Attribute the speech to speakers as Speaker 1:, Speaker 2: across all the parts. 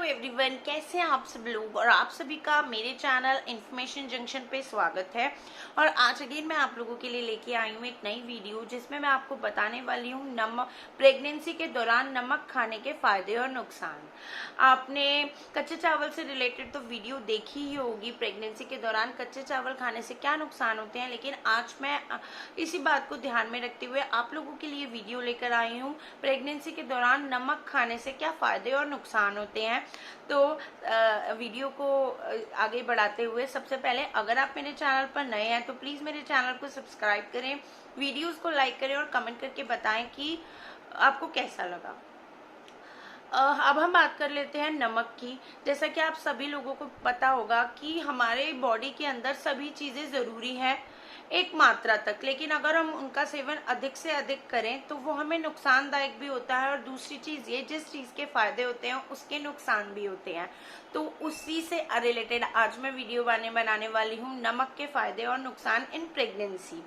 Speaker 1: Everyone, कैसे हैं आप सब लोग। और आप सभी का मेरे चैनल इन्फॉर्मेशन जंक्शन पे स्वागत है। और आज अगेन मैं आप लोगों के लिए लेके आई हूँ एक नई वीडियो, जिसमें मैं आपको बताने वाली हूँ नमक प्रेगनेंसी के दौरान नमक खाने के फायदे और नुकसान। आपने कच्चे चावल से रिलेटेड तो वीडियो देखी ही होगी, प्रेगनेंसी के दौरान कच्चे चावल खाने से क्या नुकसान होते हैं। लेकिन आज मैं इसी बात को ध्यान में रखते हुए आप लोगों के लिए वीडियो लेकर आई हूँ, प्रेगनेंसी के दौरान नमक खाने से क्या फायदे और नुकसान होते हैं। तो वीडियो को आगे बढ़ाते हुए सबसे पहले अगर आप मेरे चैनल पर नए हैं तो प्लीज मेरे चैनल को सब्सक्राइब करें, वीडियोस को लाइक करें और कमेंट करके बताएं कि आपको कैसा लगा। अब हम बात कर लेते हैं नमक की। जैसा कि आप सभी लोगों को पता होगा कि हमारे बॉडी के अंदर सभी चीजें जरूरी हैं एक मात्रा तक, लेकिन अगर हम उनका सेवन अधिक से अधिक करें तो वो हमें नुकसानदायक भी होता है। और दूसरी चीज ये, जिस चीज के फायदे होते हैं उसके नुकसान भी होते हैं। तो उसी से रिलेटेड आज मैं वीडियो बनाने वाली हूँ, नमक के फायदे और नुकसान इन प्रेगनेंसी।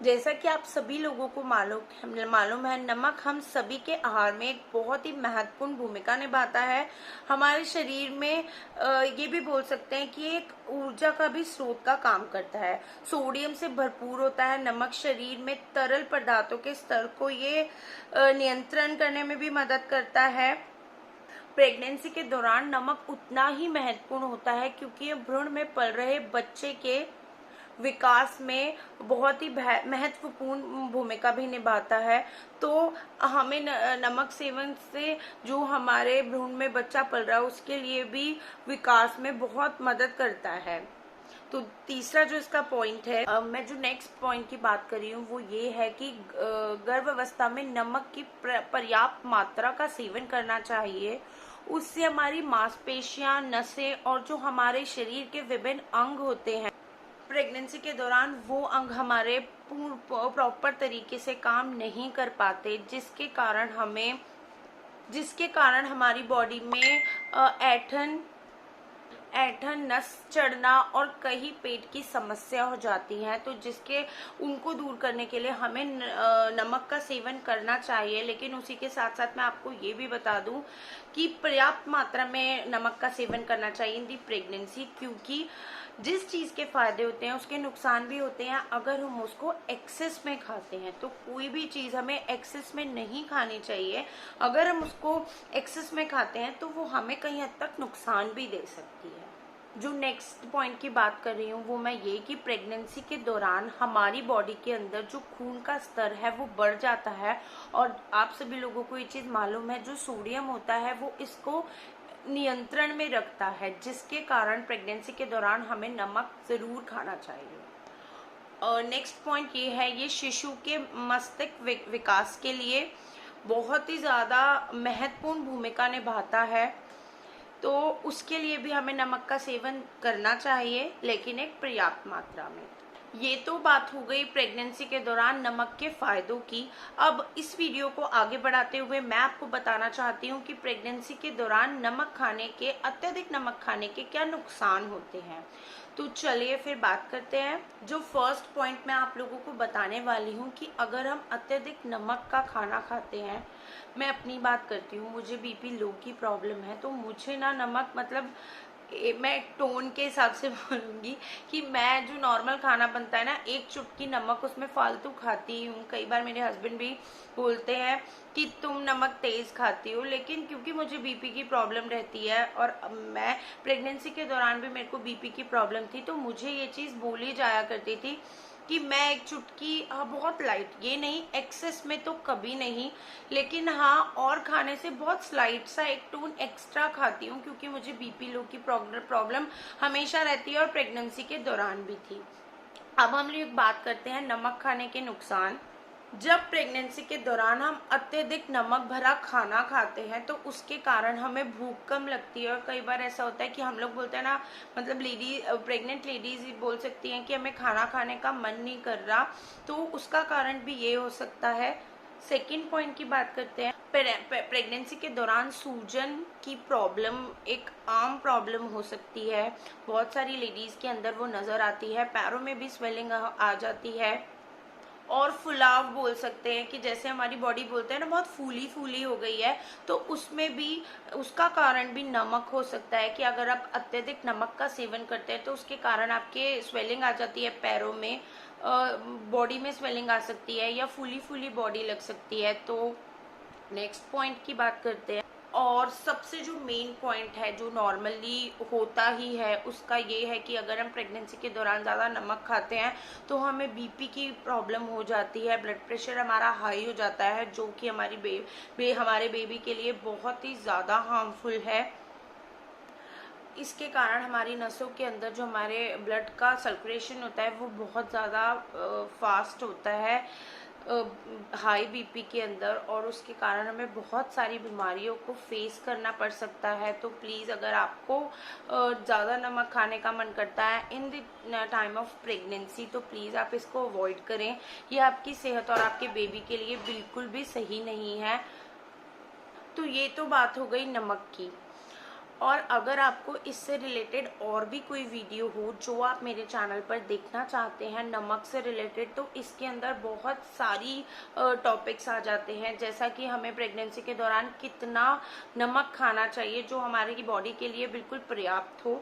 Speaker 1: जैसा कि आप सभी लोगों को मालूम है, नमक हम सभी के आहार में एक बहुत ही महत्वपूर्ण भूमिका निभाता है। हमारे शरीर में ये भी बोल सकते हैं कि एक ऊर्जा का भी स्रोत का काम करता है। सोडियम से भरपूर होता है नमक। शरीर में तरल पदार्थों के स्तर को ये नियंत्रण करने में भी मदद करता है। प्रेगनेंसी के दौरान नमक उतना ही महत्वपूर्ण होता है क्योंकि ये भ्रूण में पल रहे बच्चे के विकास में बहुत ही महत्वपूर्ण भूमिका भी निभाता है। तो हमें नमक सेवन से जो हमारे भ्रूण में बच्चा पल रहा है उसके लिए भी विकास में बहुत मदद करता है। तो तीसरा जो इसका पॉइंट है, मैं जो नेक्स्ट पॉइंट की बात कर रही हूँ वो ये है कि गर्भ अवस्था में नमक की पर्याप्त मात्रा का सेवन करना चाहिए। उससे हमारी मांसपेशियां, नसें और जो हमारे शरीर के विभिन्न अंग होते हैं, प्रेगनेंसी के दौरान वो अंग हमारे प्रॉपर तरीके से काम नहीं कर पाते, जिसके कारण हमारी बॉडी में ऐंठन, नस चढ़ना और कहीं पेट की समस्या हो जाती है। तो उनको दूर करने के लिए हमें नमक का सेवन करना चाहिए। लेकिन उसी के साथ साथ मैं आपको ये भी बता दूं कि पर्याप्त मात्रा में नमक का सेवन करना चाहिए इन दी प्रेगनेंसी, क्योंकि जिस चीज के फायदे होते हैं उसके नुकसान भी होते हैं अगर हम उसको एक्सेस में खाते हैं। तो कोई भी चीज हमें एक्सेस में नहीं खानी चाहिए। अगर हम उसको एक्सेस में खाते हैं तो वो हमें कहीं हद तक नुकसान भी दे सकती है। जो नेक्स्ट पॉइंट की बात कर रही हूँ वो मैं ये कि प्रेगनेंसी के दौरान हमारी बॉडी के अंदर जो खून का स्तर है वो बढ़ जाता है। और आप सभी लोगों को ये चीज मालूम है, जो सोडियम होता है वो इसको नियंत्रण में रखता है, जिसके कारण प्रेगनेंसी के दौरान हमें नमक जरूर खाना चाहिए। और नेक्स्ट पॉइंट ये है, ये शिशु के मस्तिष्क विकास के लिए बहुत ही ज्यादा महत्वपूर्ण भूमिका निभाता है। तो उसके लिए भी हमें नमक का सेवन करना चाहिए, लेकिन एक पर्याप्त मात्रा में। ये तो बात हो गई प्रेगनेंसी के दौरान नमक के फायदों की। अब इस वीडियो को आगे बढ़ाते हुए मैं आपको बताना चाहती हूँ कि प्रेगनेंसी के दौरान अत्यधिक नमक खाने के क्या नुकसान होते हैं। तो चलिए फिर बात करते हैं। जो फर्स्ट पॉइंट मैं आप लोगों को बताने वाली हूँ कि अगर हम अत्यधिक नमक का खाना खाते हैं, मैं अपनी बात करती हूँ, मुझे बीपी लो की प्रॉब्लम है। तो मुझे ना नमक मैं टोन के हिसाब से बोलूंगी कि मैं जो नॉर्मल खाना बनता है ना, एक चुटकी नमक उसमें फालतू खाती हूँ। कई बार मेरे हस्बैंड भी बोलते हैं कि तुम नमक तेज खाती हो, लेकिन क्योंकि मुझे बीपी की प्रॉब्लम रहती है और मैं प्रेगनेंसी के दौरान भी मेरे को बीपी की प्रॉब्लम थी, तो मुझे ये चीज बोली जाया करती थी कि मैं एक चुटकी, बहुत लाइट, ये नहीं एक्सेस में तो कभी नहीं, लेकिन हाँ और खाने से बहुत स्लाइट सा एक टून एक्स्ट्रा खाती हूँ, क्योंकि मुझे बीपी लो की प्रॉब्लम हमेशा रहती है और प्रेगनेंसी के दौरान भी थी। अब हम लोग बात करते हैं नमक खाने के नुकसान। जब प्रेगनेंसी के दौरान हम अत्यधिक नमक भरा खाना खाते हैं तो उसके कारण हमें भूख कम लगती है। और कई बार ऐसा होता है कि हम लोग बोलते हैं ना, मतलब प्रेग्नेंट लेडीज बोल सकती हैं कि हमें खाना खाने का मन नहीं कर रहा, तो उसका कारण भी ये हो सकता है। सेकेंड पॉइंट की बात करते हैं, प्रेगनेंसी के दौरान सूजन की प्रॉब्लम एक आम प्रॉब्लम हो सकती है। बहुत सारी लेडीज के अंदर वो नजर आती है, पैरों में भी स्वेलिंग आ जाती है और फुलाव बोल सकते हैं कि जैसे हमारी बॉडी बोलते हैं ना बहुत फूली फूली हो गई है, तो उसमें भी उसका कारण भी नमक हो सकता है कि अगर आप अत्यधिक नमक का सेवन करते हैं तो उसके कारण आपके स्वेलिंग आ जाती है, पैरों में बॉडी में स्वेलिंग आ सकती है या फूली फूली बॉडी लग सकती है। तो नेक्स्ट पॉइंट की बात करते हैं, और सबसे जो मेन पॉइंट है जो नॉर्मली होता ही है उसका ये है कि अगर हम प्रेगनेंसी के दौरान ज़्यादा नमक खाते हैं तो हमें बीपी की प्रॉब्लम हो जाती है, ब्लड प्रेशर हमारा हाई हो जाता है, जो कि हमारे बेबी के लिए बहुत ही ज़्यादा हार्मफुल है। इसके कारण हमारी नसों के अंदर जो हमारे ब्लड का सर्कुलेशन होता है वो बहुत ज़्यादा फास्ट होता है हाई बीपी के अंदर, और उसके कारण हमें बहुत सारी बीमारियों को फेस करना पड़ सकता है। तो प्लीज़ अगर आपको ज़्यादा नमक खाने का मन करता है in the time of pregnancy तो प्लीज़ आप इसको अवॉइड करें। ये आपकी सेहत और आपके बेबी के लिए बिल्कुल भी सही नहीं है। तो ये तो बात हो गई नमक की। और अगर आपको इससे रिलेटेड और भी कोई वीडियो हो जो आप मेरे चैनल पर देखना चाहते हैं नमक से रिलेटेड, तो इसके अंदर बहुत सारी टॉपिक्स आ जाते हैं, जैसा कि हमें प्रेगनेंसी के दौरान कितना नमक खाना चाहिए जो हमारी बॉडी के लिए बिल्कुल पर्याप्त हो।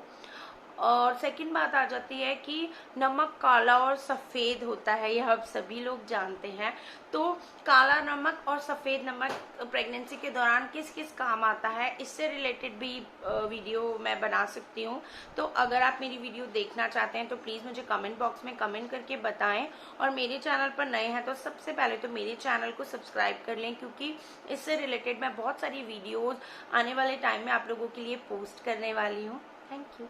Speaker 1: और सेकंड बात आ जाती है कि नमक काला और सफ़ेद होता है, यह आप सभी लोग जानते हैं। तो काला नमक और सफ़ेद नमक प्रेगनेंसी के दौरान किस किस काम आता है इससे रिलेटेड भी वीडियो मैं बना सकती हूँ। तो अगर आप मेरी वीडियो देखना चाहते हैं तो प्लीज़ मुझे कमेंट बॉक्स में कमेंट करके बताएं, और मेरे चैनल पर नए हैं तो सबसे पहले तो मेरे चैनल को सब्सक्राइब कर लें, क्योंकि इससे रिलेटेड मैं बहुत सारी वीडियोज़ आने वाले टाइम में आप लोगों के लिए पोस्ट करने वाली हूँ। Thank you.